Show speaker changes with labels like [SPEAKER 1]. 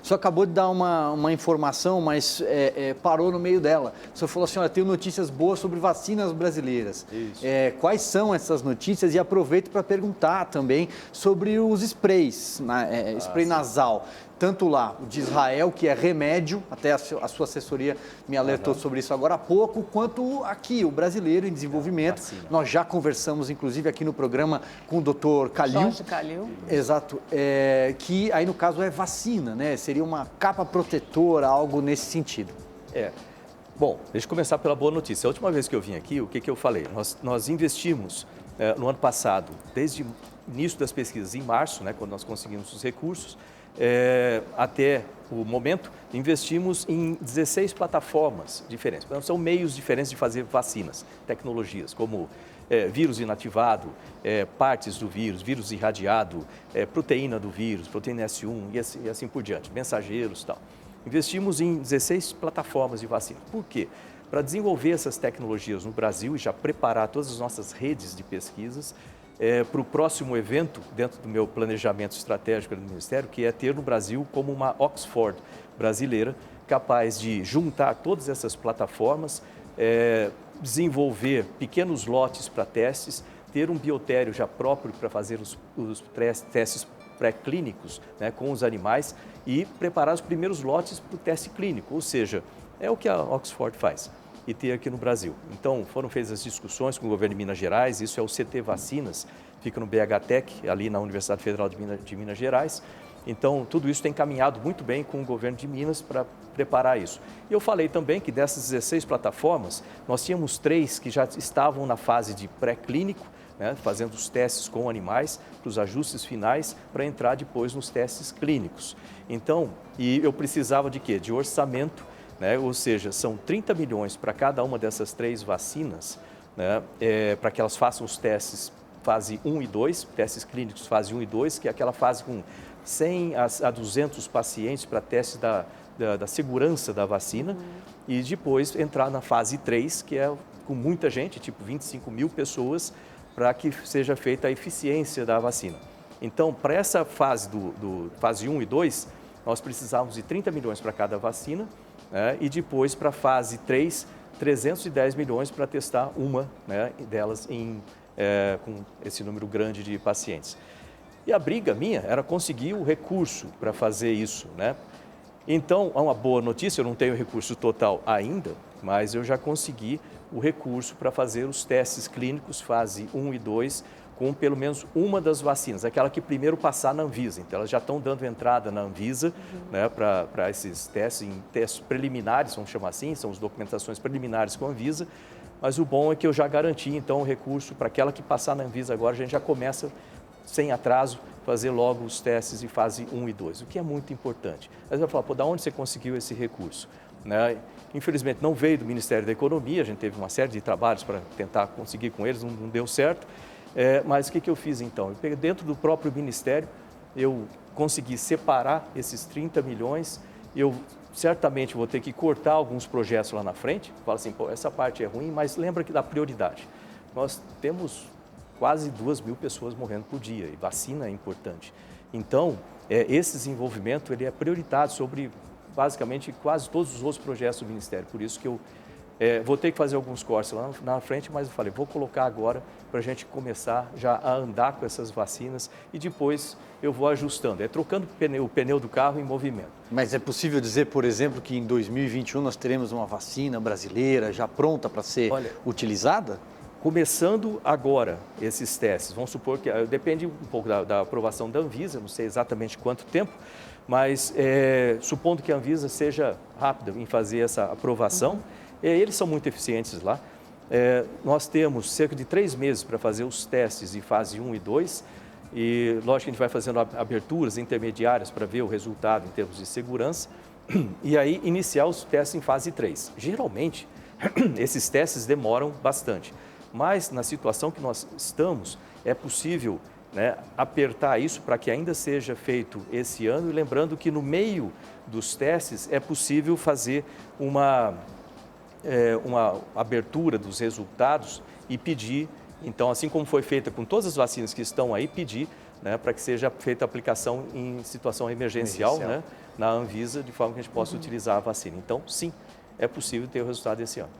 [SPEAKER 1] senhor acabou de dar uma informação, mas parou no meio dela. O senhor falou assim, olha, tenho notícias boas sobre vacinas brasileiras.
[SPEAKER 2] Isso.
[SPEAKER 1] Quais são essas notícias? E aproveito para perguntar também sobre os sprays, spray nasal. Tanto lá, o de Israel, que é remédio, até a sua assessoria me alertou sobre isso agora há pouco, quanto aqui, o brasileiro em desenvolvimento. Nós já conversamos, inclusive, aqui no programa com o doutor Calil.
[SPEAKER 3] Jorge Calil.
[SPEAKER 1] Exato, que aí no caso é vacina, né? Seria uma capa protetora, algo nesse sentido.
[SPEAKER 2] Bom, deixa eu começar pela boa notícia. A última vez que eu vim aqui, o que eu falei? Nós investimos no ano passado, desde o início das pesquisas, em março, né, quando nós conseguimos os recursos, até o momento, investimos em 16 plataformas diferentes. Então, são meios diferentes de fazer vacinas, tecnologias, como vírus inativado, partes do vírus irradiado, proteína do vírus, proteína S1 e assim por diante, mensageiros e tal. Investimos em 16 plataformas de vacina. Por quê? Para desenvolver essas tecnologias no Brasil e já preparar todas as nossas redes de pesquisas para o próximo evento, dentro do meu planejamento estratégico do Ministério, que é ter no Brasil como uma Oxford brasileira, capaz de juntar todas essas plataformas, desenvolver pequenos lotes para testes, ter um biotério já próprio para fazer os testes pré-clínicos, né, com os animais e preparar os primeiros lotes para o teste clínico, ou seja, é o que a Oxford faz e ter aqui no Brasil. Então, foram feitas as discussões com o governo de Minas Gerais, isso é o CT Vacinas, fica no BHTEC, ali na Universidade Federal de Minas Gerais. Então, tudo isso tem caminhado muito bem com o governo de Minas para preparar isso. E eu falei também que dessas 16 plataformas, nós tínhamos 3 que já estavam na fase de pré-clínico, né, fazendo os testes com animais, para os ajustes finais, para entrar depois nos testes clínicos. Então, e eu precisava de quê? De orçamento, né, ou seja, são 30 milhões para cada uma dessas 3 vacinas, né, para que elas façam os testes fase 1 e 2, testes clínicos fase 1 e 2, que é aquela fase com 100 a 200 pacientes para teste da segurança da vacina, e depois entrar na fase 3, que é com muita gente, tipo 25 mil pessoas, para que seja feita a eficiência da vacina. Então, para essa fase fase 1 e 2, nós precisávamos de 30 milhões para cada vacina, né, e depois para a fase 3, 310 milhões para testar uma, né, delas com esse número grande de pacientes. E a briga minha era conseguir o recurso para fazer isso, né? Então, é uma boa notícia, eu não tenho recurso total ainda, mas eu já consegui o recurso para fazer os testes clínicos fase 1 e 2 com pelo menos uma das vacinas, aquela que primeiro passar na Anvisa. Então, elas já estão dando entrada na Anvisa, né, para esses testes, em testes preliminares, vamos chamar assim, são as documentações preliminares com a Anvisa, mas o bom é que eu já garanti, então, o recurso para aquela que passar na Anvisa agora, a gente já começa, sem atraso, fazer logo os testes de fase 1 e 2, o que é muito importante. Aí você vai falar, pô, da onde você conseguiu esse recurso? Né? Infelizmente, não veio do Ministério da Economia, a gente teve uma série de trabalhos para tentar conseguir com eles, não deu certo. Mas o que eu fiz então? Eu peguei dentro do próprio Ministério, eu consegui separar esses 30 milhões, eu certamente vou ter que cortar alguns projetos lá na frente, fala assim, pô, essa parte é ruim, mas lembra que dá prioridade. Nós temos quase 2.000 pessoas morrendo por dia e vacina é importante. Então, esse desenvolvimento ele é prioritário sobre basicamente quase todos os outros projetos do Ministério, por isso que eu vou ter que fazer alguns cortes lá na frente, mas eu falei, vou colocar agora para a gente começar já a andar com essas vacinas e depois eu vou ajustando, trocando o pneu do carro em movimento.
[SPEAKER 1] Mas é possível dizer, por exemplo, que em 2021 nós teremos uma vacina brasileira já pronta para ser utilizada?
[SPEAKER 2] Começando agora esses testes, vamos supor que depende um pouco da aprovação da Anvisa, não sei exatamente quanto tempo, mas supondo que a Anvisa seja rápida em fazer essa aprovação, eles são muito eficientes lá. Nós temos cerca de 3 meses para fazer os testes de fase 1 e 2 e, lógico, que a gente vai fazendo aberturas intermediárias para ver o resultado em termos de segurança e aí iniciar os testes em fase 3. Geralmente, esses testes demoram bastante, mas na situação que nós estamos, é possível, né, apertar isso para que ainda seja feito esse ano e lembrando que no meio dos testes é possível fazer uma abertura dos resultados e pedir, então, assim como foi feita com todas as vacinas que estão aí, pedir, né, para que seja feita a aplicação em situação emergencial. Né, na Anvisa, de forma que a gente possa utilizar a vacina. Então, sim, é possível ter o resultado esse ano.